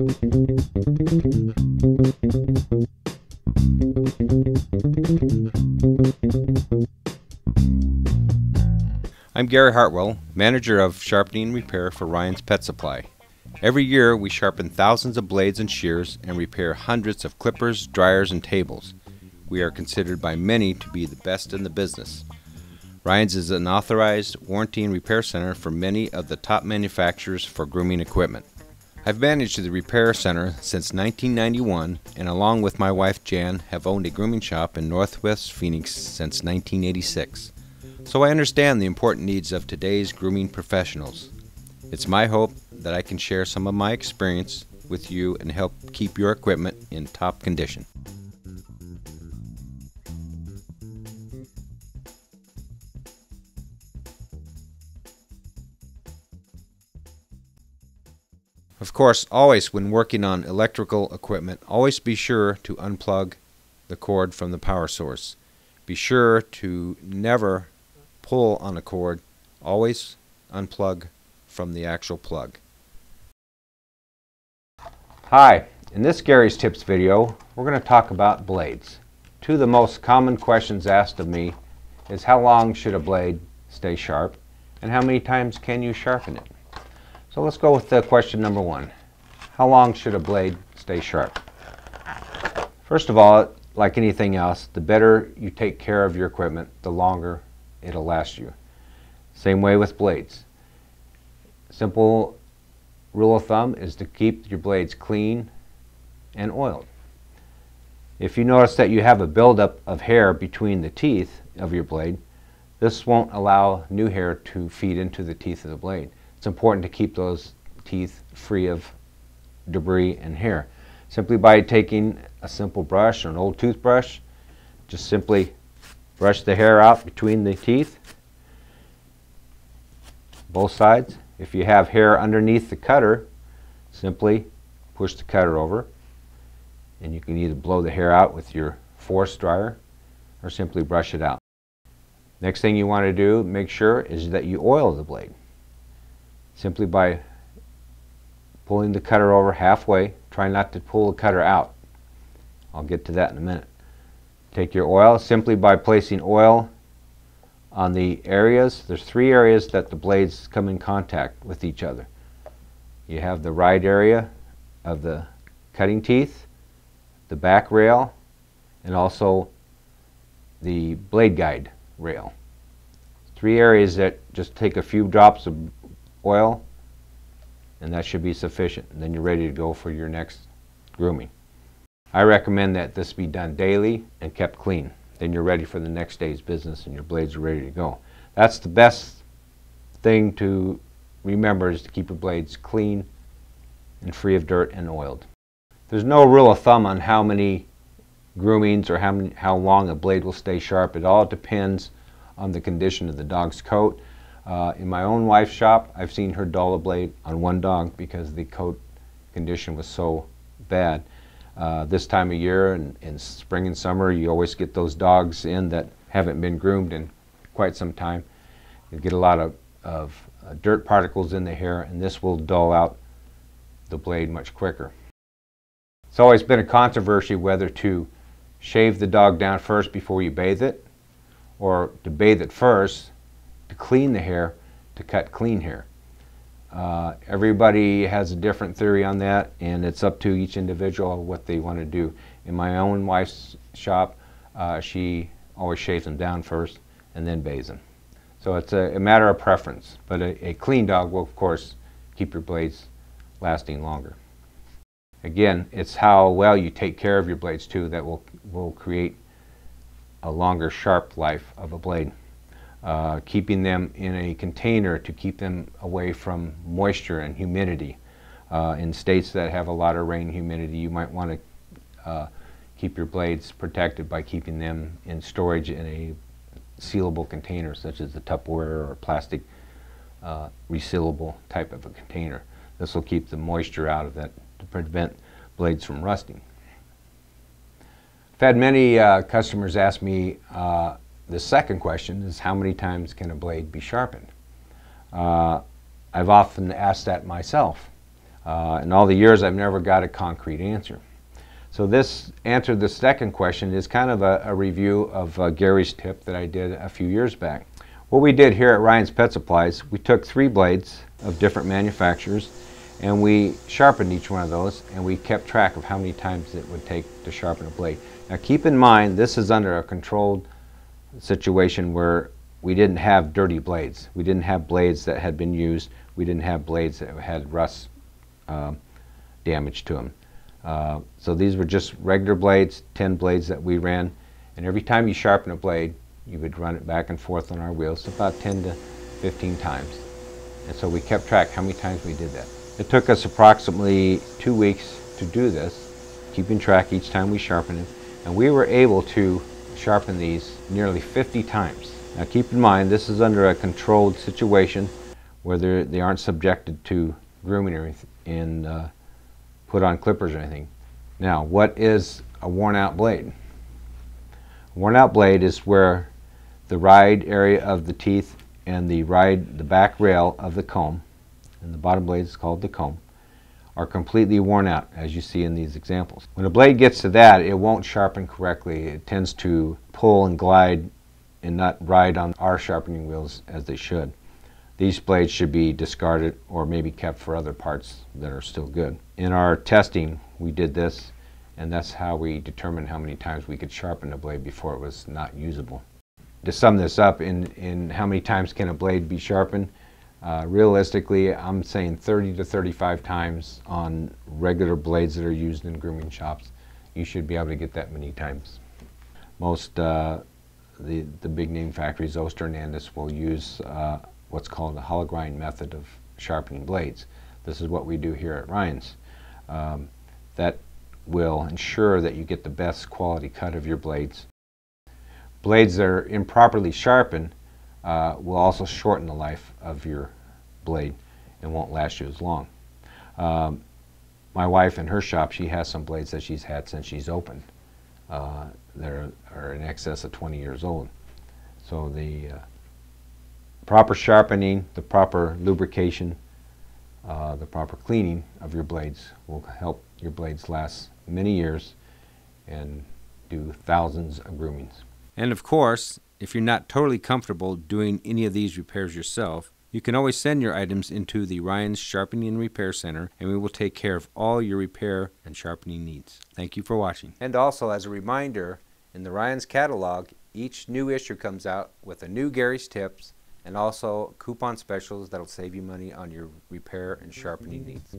I'm Gary Hartwell, manager of sharpening and repair for Ryan's Pet Supply. Every year we sharpen thousands of blades and shears and repair hundreds of clippers, dryers, and tables. We are considered by many to be the best in the business. Ryan's is an authorized warranty and repair center for many of the top manufacturers for grooming equipment. I've managed the repair center since 1991 and along with my wife Jan have owned a grooming shop in Northwest Phoenix since 1986. So I understand the important needs of today's grooming professionals. It's my hope that I can share some of my experience with you and help keep your equipment in top condition. Of course, always when working on electrical equipment, always be sure to unplug the cord from the power source. Be sure to never pull on a cord, always unplug from the actual plug. Hi, in this Gary's Tips video, we're going to talk about blades. Two of the most common questions asked of me is how long should a blade stay sharp and how many times can you sharpen it? So let's go with question number one. How long should a blade stay sharp? First of all, like anything else, the better you take care of your equipment, the longer it'll last you. Same way with blades. Simple rule of thumb is to keep your blades clean and oiled. If you notice that you have a buildup of hair between the teeth of your blade, this won't allow new hair to feed into the teeth of the blade. It's important to keep those teeth free of debris and hair. Simply by taking a simple brush or an old toothbrush, just simply brush the hair out between the teeth, both sides. If you have hair underneath the cutter, simply push the cutter over and you can either blow the hair out with your force dryer or simply brush it out. Next thing you want to do, make sure, is that you oil the blade. Simply by pulling the cutter over halfway, try not to pull the cutter out. I'll get to that in a minute. Take your oil simply by placing oil on the areas. There's three areas that the blades come in contact with each other. You have the right area of the cutting teeth, the back rail, and also the blade guide rail. Three areas that just take a few drops of oil and that should be sufficient. And then you're ready to go for your next grooming. I recommend that this be done daily and kept clean. Then you're ready for the next day's business and your blades are ready to go. That's the best thing to remember, is to keep your blades clean and free of dirt and oiled. There's no rule of thumb on how many groomings or how long a blade will stay sharp. It all depends on the condition of the dog's coat. In my own wife's shop, I've seen her dull a blade on one dog because the coat condition was so bad. This time of year, in spring and summer, you always get those dogs in that haven't been groomed in quite some time. You get a lot of dirt particles in the hair, and this will dull out the blade much quicker. It's always been a controversy whether to shave the dog down first before you bathe it, or to bathe it first, to clean the hair, to cut clean hair. Everybody has a different theory on that, and it's up to each individual what they want to do. In my own wife's shop, she always shaves them down first and then bathes them. So it's a matter of preference, but a clean dog will of course keep your blades lasting longer. Again, it's how well you take care of your blades too that will create a longer sharp life of a blade. Keeping them in a container to keep them away from moisture and humidity. In states that have a lot of rain humidity, you might want to keep your blades protected by keeping them in storage in a sealable container, such as the Tupperware or plastic resealable type of a container. This will keep the moisture out of that to prevent blades from rusting. I've had many customers ask me the second question is, how many times can a blade be sharpened? I've often asked that myself. In all the years, I've never got a concrete answer. So this answered the second question is kind of a review of Gary's tip that I did a few years back. What we did here at Ryan's Pet Supplies, we took 3 blades of different manufacturers and we sharpened each one of those, and we kept track of how many times it would take to sharpen a blade. Now keep in mind, this is under a controlled situation where we didn't have dirty blades. We didn't have blades that had been used. We didn't have blades that had rust damage to them. So these were just regular blades, 10 blades that we ran, and every time you sharpen a blade, you would run it back and forth on our wheels about 10 to 15 times. And so we kept track how many times we did that. It took us approximately 2 weeks to do this, keeping track each time we sharpened it, and we were able to sharpen these nearly 50 times. Now keep in mind, this is under a controlled situation where they aren't subjected to grooming or anything, and put on clippers or anything. Now, what is a worn out blade? A worn out blade is where the ride area of the teeth and the back rail of the comb, and the bottom blade is called the comb, are completely worn out, as you see in these examples. When a blade gets to that, it won't sharpen correctly. It tends to pull and glide and not ride on our sharpening wheels as they should. These blades should be discarded or maybe kept for other parts that are still good. In our testing, we did this, and that's how we determined how many times we could sharpen a blade before it was not usable. To sum this up, in how many times can a blade be sharpened, realistically, I'm saying 30 to 35 times on regular blades that are used in grooming shops. You should be able to get that many times. Most the big name factories, Oster and Andis, will use what's called the hollow grind method of sharpening blades. This is what we do here at Ryan's. That will ensure that you get the best quality cut of your blades. Blades that are improperly sharpened will also shorten the life of your blade and won't last you as long. My wife in her shop, she has some blades that she's had since she's opened. That are in excess of 20 years old. So the proper sharpening, the proper lubrication, the proper cleaning of your blades will help your blades last many years and do thousands of groomings. And of course, if you're not totally comfortable doing any of these repairs yourself, you can always send your items into the Ryan's Sharpening and Repair Center, and we will take care of all your repair and sharpening needs. Thank you for watching. And also, as a reminder, in the Ryan's catalog, each new issue comes out with a new Gary's Tips and also coupon specials that'll save you money on your repair and sharpening needs.